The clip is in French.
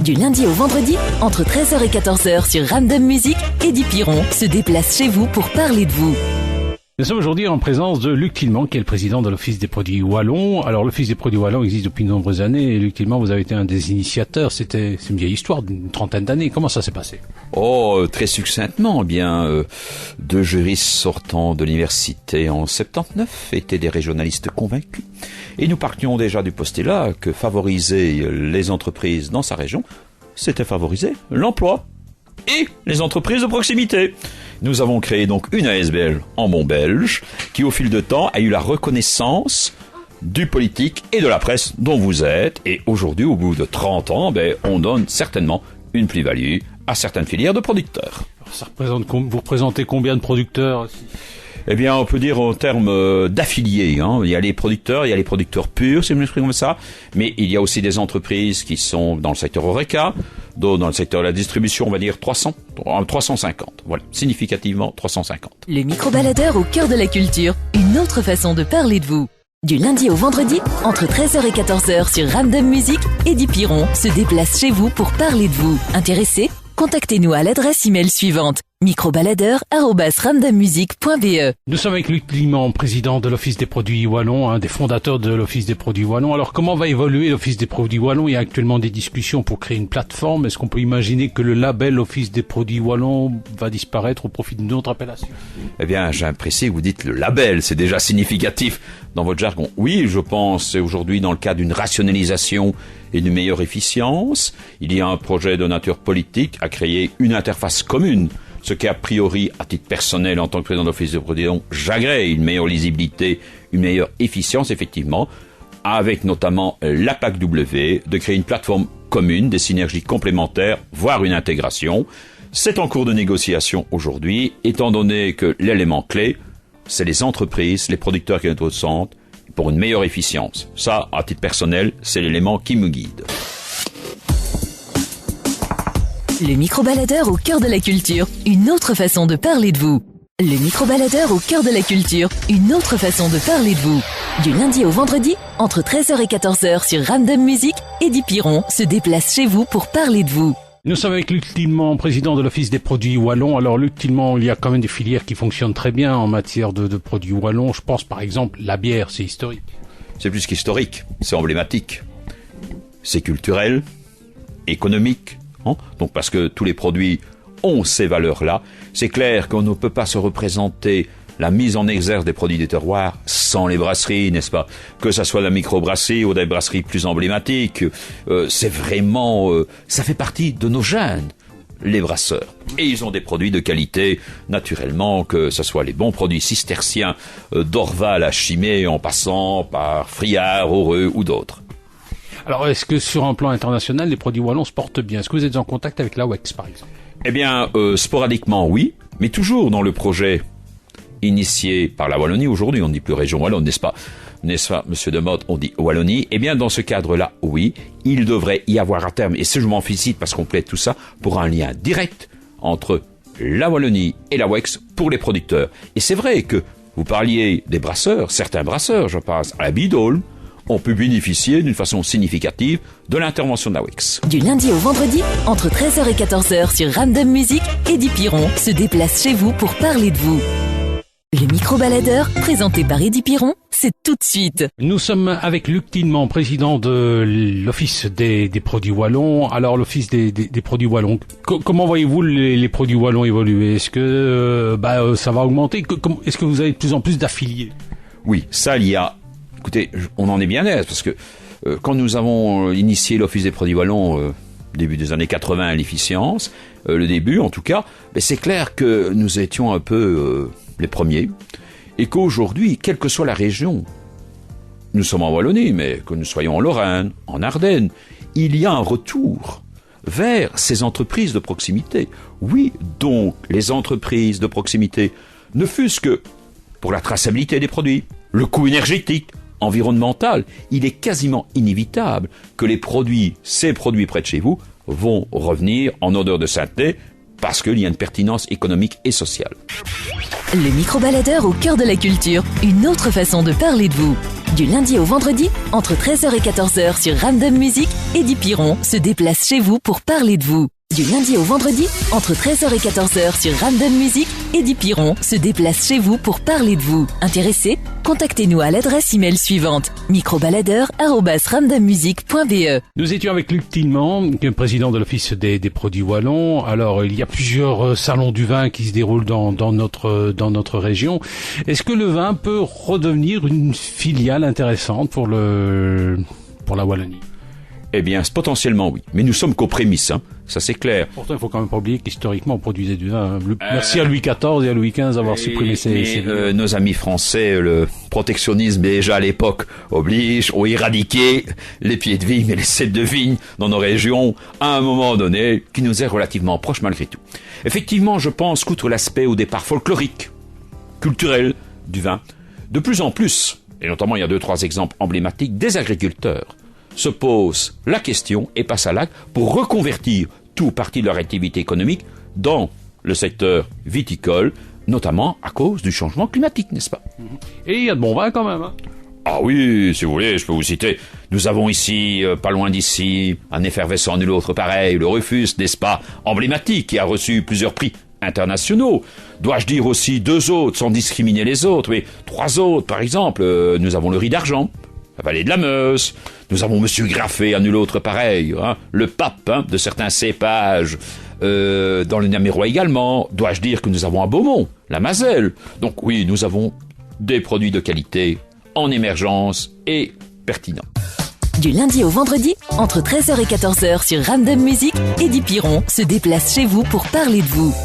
Du lundi au vendredi, entre 13h et 14h sur Random Music, Eddie Piron se déplace chez vous pour parler de vous. Nous sommes aujourd'hui en présence de Luc Tilman, qui est le président de l'Office des produits wallons. Alors, l'Office des produits wallons existe depuis de nombreuses années. Et Luc Tilman, vous avez été un des initiateurs. C'est une vieille histoire d'une trentaine d'années. Comment ça s'est passé? Très succinctement. Deux juristes sortant de l'université en 79 étaient des régionalistes convaincus. Et nous partions déjà du postulat que favoriser les entreprises dans sa région, c'était favoriser l'emploi et les entreprises de proximité. Nous avons créé donc une ASBL en bon belge qui au fil de temps a eu la reconnaissance du politique et de la presse dont vous êtes. Et aujourd'hui, au bout de 30 ans, on donne certainement une plus-value à certaines filières de producteurs. Alors vous représentez combien de producteurs? On peut dire en termes d'affiliés. Il y a les producteurs purs, si je m'exprime comme ça, mais il y a aussi des entreprises qui sont dans le secteur Horeca, d'autres dans le secteur de la distribution, on va dire 350. Voilà, significativement 350. Le micro-baladeur au cœur de la culture, une autre façon de parler de vous. Du lundi au vendredi, entre 13h et 14h sur Random Music, Eddie Piron se déplace chez vous pour parler de vous. Intéressé? Contactez-nous à l'adresse email suivante: microbaladeur@randommusic.be. Nous sommes avec Luc Tilman, président de l'Office des produits wallons, des fondateurs de l'Office des produits wallons. Alors, comment va évoluer l'Office des produits wallons? Il y a actuellement des discussions pour créer une plateforme. Est-ce qu'on peut imaginer que le label Office des produits wallons va disparaître au profit d'une autre appellation? J'apprécie que vous dites le label, c'est déjà significatif dans votre jargon. Oui, je pense, c'est aujourd'hui dans le cadre d'une rationalisation et d'une meilleure efficience. Il y a un projet de nature politique à créer une interface commune. Ce qui, a priori, à titre personnel, en tant que président de l'Office des produits wallons, j'agrée une meilleure lisibilité, une meilleure efficience, effectivement, avec notamment la PAC-W, de créer une plateforme commune, des synergies complémentaires, voire une intégration. C'est en cours de négociation aujourd'hui, étant donné que l'élément clé, c'est les entreprises, les producteurs qui sont au centre, pour une meilleure efficience. Ça, à titre personnel, c'est l'élément qui me guide. Le micro-baladeur au cœur de la culture, une autre façon de parler de vous. Le micro-baladeur au cœur de la culture, une autre façon de parler de vous. Du lundi au vendredi, entre 13h et 14h sur Random Music, Eddie Piron se déplace chez vous pour parler de vous. Nous sommes avec Luc Tilman, président de l'Office des produits wallons. Alors Luc Tilman, il y a quand même des filières qui fonctionnent très bien en matière de produits wallons. Je pense par exemple la bière, c'est historique. C'est plus qu'historique, c'est emblématique. C'est culturel, économique. Donc parce que tous les produits ont ces valeurs-là, c'est clair qu'on ne peut pas se représenter la mise en exergue des produits des terroirs sans les brasseries, n'est-ce pas? Que ça soit la microbrasserie ou des brasseries plus emblématiques, c'est vraiment, ça fait partie de nos gènes, les brasseurs. Et ils ont des produits de qualité, naturellement, que ce soit les bons produits cisterciens d'Orval à Chimay, en passant par Friard, Heureux ou d'autres. Alors, est-ce que sur un plan international, les produits wallons se portent bien? Est-ce que vous êtes en contact avec la WEX, par exemple? Sporadiquement, oui, mais toujours dans le projet initié par la Wallonie. Aujourd'hui, on ne dit plus région wallonne, n'est-ce pas, monsieur Demotte, on dit Wallonie. Dans ce cadre-là, oui, il devrait y avoir à terme, et je m'en félicite parce qu'on plaide tout ça, pour un lien direct entre la Wallonie et la WEX pour les producteurs. Et c'est vrai que vous parliez des brasseurs, certains brasseurs, je pense à la Bidolm, ont pu bénéficier d'une façon significative de l'intervention de la WEX. Du lundi au vendredi, entre 13h et 14h sur Random Music, Eddie Piron se déplace chez vous pour parler de vous. Le micro-baladeur, présenté par Eddie Piron, c'est tout de suite. Nous sommes avec Luc Tilman, président de l'Office des produits wallons. Alors, l'Office des produits wallons, comment voyez-vous les produits wallons évoluer? Est-ce que ça va augmenter? Est-ce que vous avez de plus en plus d'affiliés? Oui, ça, il y a... Écoutez, on en est bien aise parce que quand nous avons initié l'Office des produits wallons début des années 80 à l'efficience, le début en tout cas, c'est clair que nous étions un peu les premiers et qu'aujourd'hui, quelle que soit la région, nous sommes en Wallonie, mais que nous soyons en Lorraine, en Ardennes, il y a un retour vers ces entreprises de proximité. Oui, donc les entreprises de proximité, ne fût-ce que pour la traçabilité des produits, le coût énergétique, environnemental, il est quasiment inévitable que ces produits près de chez vous, vont revenir en odeur de sainteté parce qu'il y a une pertinence économique et sociale. Le micro-baladeur au cœur de la culture, une autre façon de parler de vous. Du lundi au vendredi, entre 13h et 14h sur Random Music, Eddie Piron se déplace chez vous pour parler de vous. Du lundi au vendredi, entre 13h et 14h sur Random Music, Eddie Piron se déplace chez vous pour parler de vous. Intéressé? Contactez-nous à l'adresse email suivante, microbaladeur@randommusic.be. Nous étions avec Luc Tilman, qui est président de l'Office des produits wallons. Alors, il y a plusieurs salons du vin qui se déroulent dans notre région. Est-ce que le vin peut redevenir une filiale intéressante pour la Wallonie? Eh bien, potentiellement oui. Mais nous sommes qu'aux prémices, hein. Ça c'est clair. Pourtant, il faut quand même pas oublier qu'historiquement, on produisait du vin. Merci à Louis XIV et à Louis XV d'avoir supprimé ces nos amis français, le protectionnisme déjà à l'époque oblige, ont éradiqué les pieds de vigne et les cèpes de vigne dans nos régions à un moment donné qui nous est relativement proche malgré tout. Effectivement, je pense qu'outre l'aspect au départ folklorique, culturel du vin, de plus en plus, et notamment il y a 2-3 exemples emblématiques, des agriculteurs se posent la question et passent à l'acte pour reconvertir tout ou partie de leur activité économique dans le secteur viticole, notamment à cause du changement climatique, n'est-ce pas? Et il y a de bons vins quand même, hein. Ah oui, si vous voulez, je peux vous citer. Nous avons ici, pas loin d'ici, un effervescent nul autre pareil, le Rufus, n'est-ce pas, emblématique, qui a reçu plusieurs prix internationaux. Dois-je dire aussi 2 autres, sans discriminer les autres, mais 3 autres, par exemple. Nous avons le Riz d'Argent, la vallée de la Meuse. Nous avons Monsieur Graffé, à nul autre pareil, hein, le pape de certains cépages, dans le Namérois également. Dois-je dire que nous avons à Beaumont, la Mazelle. Donc oui, nous avons des produits de qualité, en émergence et pertinents. Du lundi au vendredi, entre 13h et 14h sur Random Music, Eddie Piron se déplace chez vous pour parler de vous.